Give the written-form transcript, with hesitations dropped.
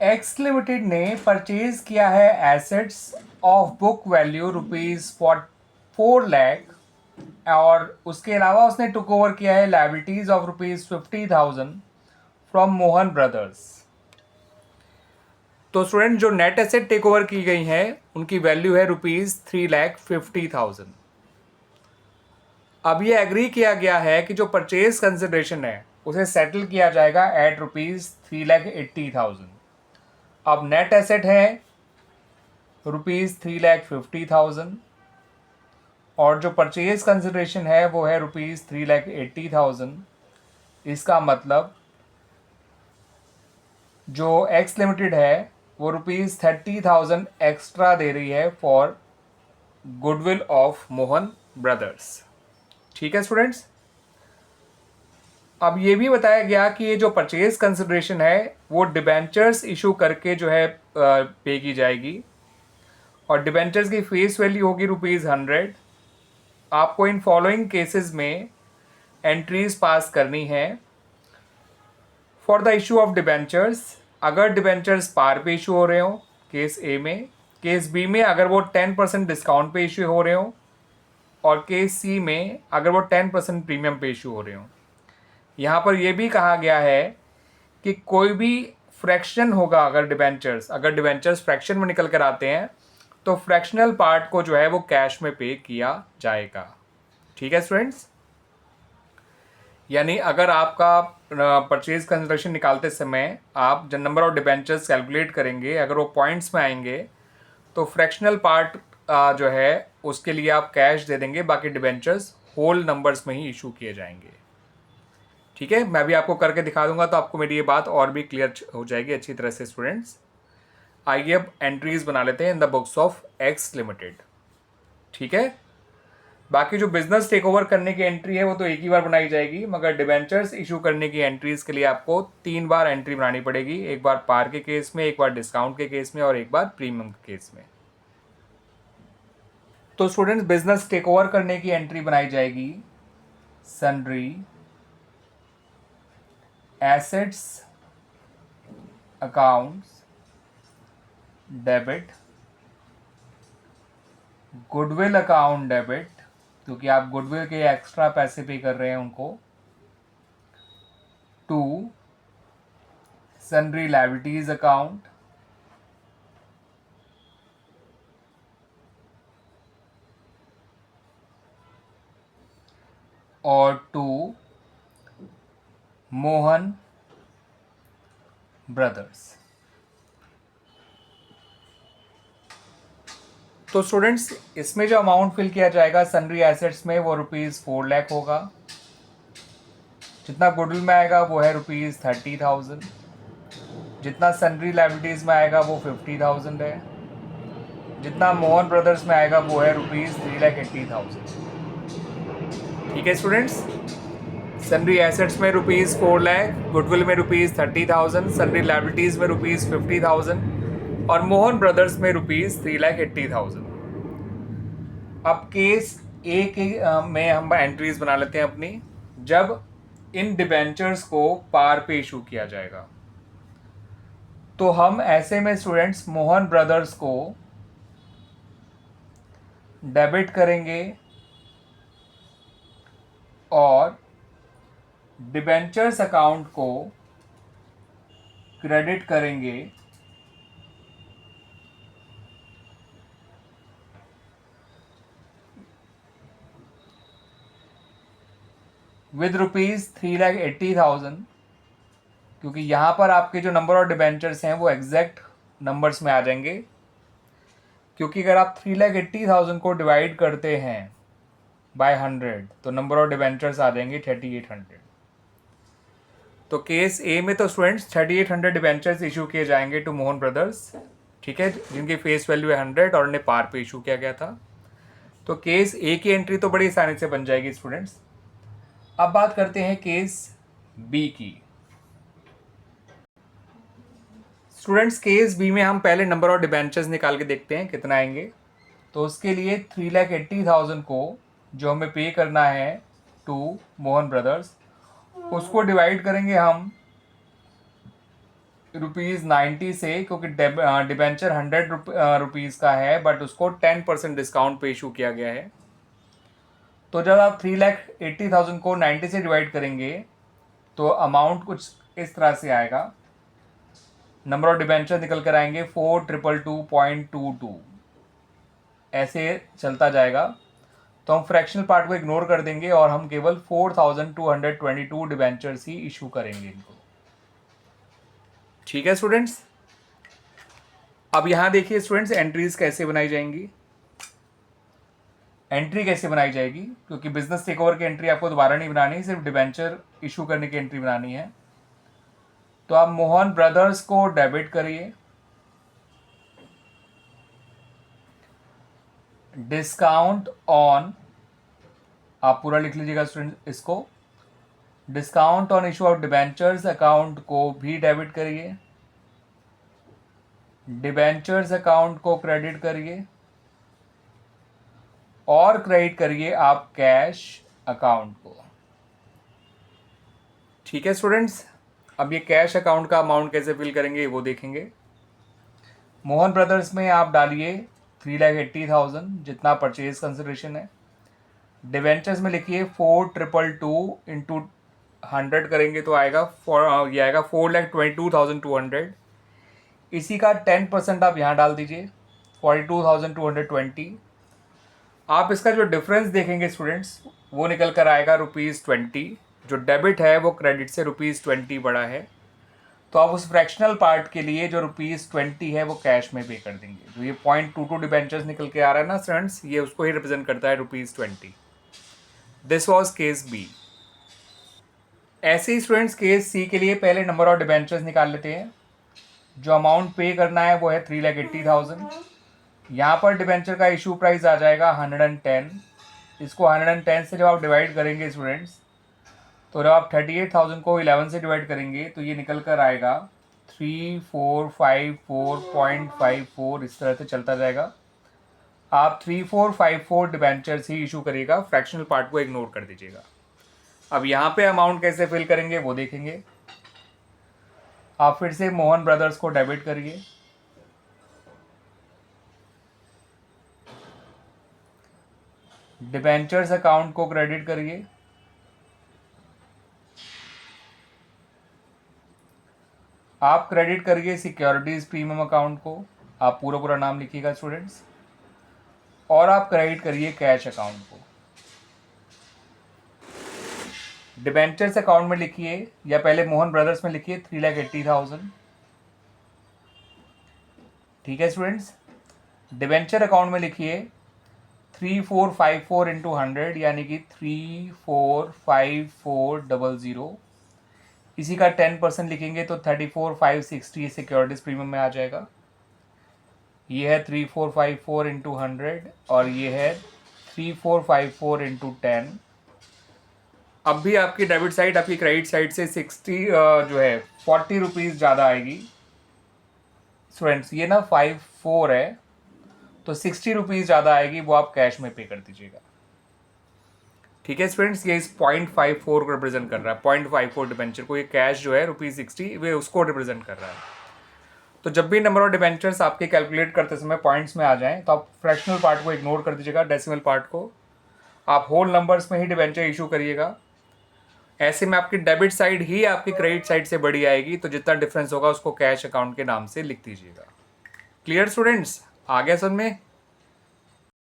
X limited ने purchase किया है assets of book value ₹4 lakh और उसके अलावा उसने टुक ओवर किया है liabilities of ₹50,000 from Mohan brothers. तो स्टूडेंट जो नेट एसेट टेक ओवर की गई हैं उनकी वैल्यू है ₹3,50,000। अब ये एग्री किया गया है कि जो परचेज कंसिडरेशन है उसे सेटल किया जाएगा एट ₹3,80,000। अब नेट एसेट है ₹3,50,000 और जो परचेज कंसिडरेशन है वो है ₹3,80,000। इसका मतलब जो एक्स लिमिटेड है वो ₹30,000 एक्स्ट्रा दे रही है for goodwill of Mohan brothers. ठीक है स्टूडेंट्स। अब ये भी बताया गया कि ये जो परचेज कंसिडरेशन है वो डिबेंचर्स इशू करके जो है पे की जाएगी और डिबेंचर्स की फेस वैल्यू होगी ₹100। आपको इन फॉलोइंग केसेस में एंट्रीज पास करनी है। For the issue of debentures, अगर डिबेंचर्स पार पे इशू हो रहे हो केस ए में, केस बी में अगर वो 10% डिस्काउंट पे इशू हो रहे हो और केस सी में अगर वो 10% प्रीमियम पे इशू हो रहे हो। यहाँ पर यह भी कहा गया है कि कोई भी फ्रैक्शन होगा, अगर डिबेंचर्स फ्रैक्शन में निकल कर आते हैं तो फ्रैक्शनल पार्ट को जो है वो कैश में पे किया जाएगा। ठीक है स्टूडेंट्स। यानी अगर आपका परचेज कंसिडरेशन निकालते समय आप जब नंबर ऑफ डिबेंचर्स कैलकुलेट करेंगे, अगर वो पॉइंट्स में आएंगे तो फ्रैक्शनल पार्ट जो है उसके लिए आप कैश दे देंगे, बाकी डिबेंचर्स होल नंबर्स में ही इशू किए जाएंगे। ठीक है, मैं भी आपको करके दिखा दूंगा तो आपको मेरी ये बात और भी क्लियर हो जाएगी अच्छी तरह से स्टूडेंट्स। आइए अब एंट्रीज बना लेते हैं in the books of x limited. ठीक है, बाकी जो बिजनेस टेक ओवर करने की एंट्री है वो तो एक ही बार बनाई जाएगी, मगर डिबेंचर्स इशू करने की एंट्रीज के लिए आपको 3 बार एंट्री बनानी पड़ेगी। एक बार पार के केस में, एक बार डिस्काउंट के केस में और एक बार प्रीमियम के केस में। तो स्टूडेंट्स बिजनेस टेक ओवर करने की एंट्री बनाई जाएगी sundry assets accounts debit, goodwill account debit क्योंकि आप गुडविल के एक्स्ट्रा पैसे पे कर रहे हैं उनको, टू सन्ड्री लायबिलिटीज अकाउंट, और टू मोहन ब्रदर्स। तो स्टूडेंट्स इसमें जो अमाउंट फिल किया जाएगा सन्ड्री एसेट्स में वो ₹4 लाख होगा। जितना गुडविल में आएगा वो है ₹30,000। जितना सन्ड्री लायबिलिटीज़ में आएगा वो 50,000 है। जितना मोहन ब्रदर्स में आएगा वो है ₹3,80,000। ठीक है स्टूडेंट्स, सन्ड्री एसेट्स में ₹4 लाख, गुडविल में ₹30,000, सन्ड्री लायबिलिटीज़ में ₹50,000 और मोहन ब्रदर्स में ₹3,80,000। अब केस ए के में हम एंट्रीज बना लेते हैं अपनी। जब इन डिबेंचर्स को पार पे इशू किया जाएगा तो हम ऐसे में स्टूडेंट्स मोहन ब्रदर्स को डेबिट करेंगे और डिबेंचर्स अकाउंट को क्रेडिट करेंगे विद ₹3,80,000, क्योंकि यहाँ पर आपके जो नंबर ऑफ डिबेंचर्स हैं वो एग्जैक्ट नंबर्स में आ जाएंगे। क्योंकि अगर आप 3,80,000 को डिवाइड करते हैं बाय 100 तो नंबर ऑफ डिबेंचर्स आ जाएंगे 3,800। तो केस ए में तो स्टूडेंट्स 3,800 डिबेंचर्स इशू किए जाएंगे टू मोहन ब्रदर्स। ठीक है, जिनकी फेस वैल्यू है 100 और उन्हें पार पे इशू किया गया था। तो केस ए की एंट्री तो बड़ी आसानी से बन जाएगी स्टूडेंट्स। अब बात करते हैं केस बी की। स्टूडेंट्स केस बी में हम पहले नंबर ऑफ डिबेंचर्स निकाल के देखते हैं कितना आएंगे। तो उसके लिए 3,80,000 को जो हमें पे करना है टू मोहन ब्रदर्स, उसको डिवाइड करेंगे हम ₹90 से, क्योंकि डिबेंचर 100 रुपीज़ का है, बट उसको 10% डिस्काउंट पे इशू किया गया है। तो जब आप 3,80,000 को 90 से डिवाइड करेंगे तो अमाउंट कुछ इस तरह से आएगा। नंबर ऑफ डिबेंचर निकल कर आएंगे 4,222.22, ऐसे चलता जाएगा। तो हम फ्रैक्शनल पार्ट को इग्नोर कर देंगे और हम केवल 4,222 डिबेंचर्स ही इशू करेंगे इनको। ठीक है स्टूडेंट्स, अब यहाँ देखिए स्टूडेंट्स, एंट्रीज कैसे बनाई जाएंगी। एंट्री कैसे बनाई जाएगी, क्योंकि बिजनेस टेकओवर की एंट्री आपको दोबारा नहीं बनानी, सिर्फ डिबेंचर इशू करने की एंट्री बनानी है। तो आप मोहन ब्रदर्स को डेबिट करिए, डिस्काउंट ऑन, आप पूरा लिख लीजिएगा स्टूडेंट इसको, discount on issue of debentures account को भी डेबिट करिए, डिबेंचर्स अकाउंट को क्रेडिट करिए और क्रेडिट करिए आप कैश अकाउंट को। ठीक है स्टूडेंट्स, अब ये कैश अकाउंट का अमाउंट कैसे फिल करेंगे वो देखेंगे। मोहन ब्रदर्स में आप डालिए 3,80,000 जितना परचेज कंसिडरेशन है। डिवेंचर्स में लिखिए 4,222 इंटू 100 करेंगे तो आएगा ये आएगा 4,22,200। इसी का 10% आप यहाँ डाल दीजिए 42,220। आप इसका जो डिफरेंस देखेंगे स्टूडेंट्स वो निकल कर आएगा ₹20। जो डेबिट है वो क्रेडिट से ₹20 बड़ा है, तो आप उस फ्रैक्शनल पार्ट के लिए जो ₹20 है वो कैश में पे कर देंगे। तो ये 0.22 डिबेंचर्स निकल के आ रहा है ना स्टूडेंट्स, ये उसको ही रिप्रेजेंट करता है ₹20। This was case B. ऐसे ही स्टूडेंट्स केस सी के लिए पहले नंबर ऑफ डिबेंचर्स निकाल लेते हैं। जो अमाउंट पे करना है वो है 3,80,000। यहाँ पर डिबेंचर का इशू प्राइस आ जाएगा 110। इसको 110 से जब आप डिवाइड करेंगे स्टूडेंट्स, तो जब आप 38,000 को 11 से डिवाइड करेंगे तो ये निकल कर आएगा 3,454.54, इस तरह से चलता जाएगा। आप 3,454 डिबेंचर्स ही इशू करिएगा, फ्रैक्शनल पार्ट को इग्नोर कर दीजिएगा। अब यहाँ पे अमाउंट कैसे फिल करेंगे वो देखेंगे। आप फिर से मोहन ब्रदर्स को डेबिट करिए, डिबेंचर्स अकाउंट को क्रेडिट करिए, आप क्रेडिट करिए सिक्योरिटीज प्रीमियम अकाउंट को, आप पूरा नाम लिखिएगा स्टूडेंट्स, और आप क्रेडिट करिए कैश अकाउंट को। डिबेंचर्स अकाउंट में लिखिए, या पहले मोहन ब्रदर्स में लिखिए 3,80,000। ठीक है स्टूडेंट्स, डिबेंचर अकाउंट में लिखिए 3,454 इंटू 100 यानी कि 3,454,00। इसी का 10% लिखेंगे तो 34,560 सिक्योरिटीज प्रीमियम में आ जाएगा। ये है 3,454 इंटू 100 और ये है 3,454 इंटू 10। अब भी आपकी डेबिट साइड आपकी क्रेडिट साइड से 60 जो है 40 रुपीज़ ज़्यादा आएगी स्टूडेंट्स। ये ना 54 है तो 60 रुपीज़ ज़्यादा आएगी, वो आप कैश में पे कर दीजिएगा। ठीक है स्टूडेंट्स, ये इस 0.54 को रिप्रेजेंट कर रहा है। 0.54 डिबेंचर को, ये कैश जो है ₹60 वे उसको रिप्रेजेंट कर रहा है। तो जब भी नंबर ऑफ डिबेंचर्स आपके कैलकुलेट करते समय पॉइंट्स में आ जाएं तो आप फ्रैक्शनल पार्ट को इग्नोर कर दीजिएगा, डेसिमल पार्ट को। आप होल नंबर्स में ही डिबेंचर इशू करिएगा। ऐसे में आपकी डेबिट साइड ही आपकी क्रेडिट साइड से बड़ी आएगी, तो जितना डिफरेंस होगा उसको कैश अकाउंट के नाम से लिख दीजिएगा। क्लियर स्टूडेंट्स, आ गया समझ में?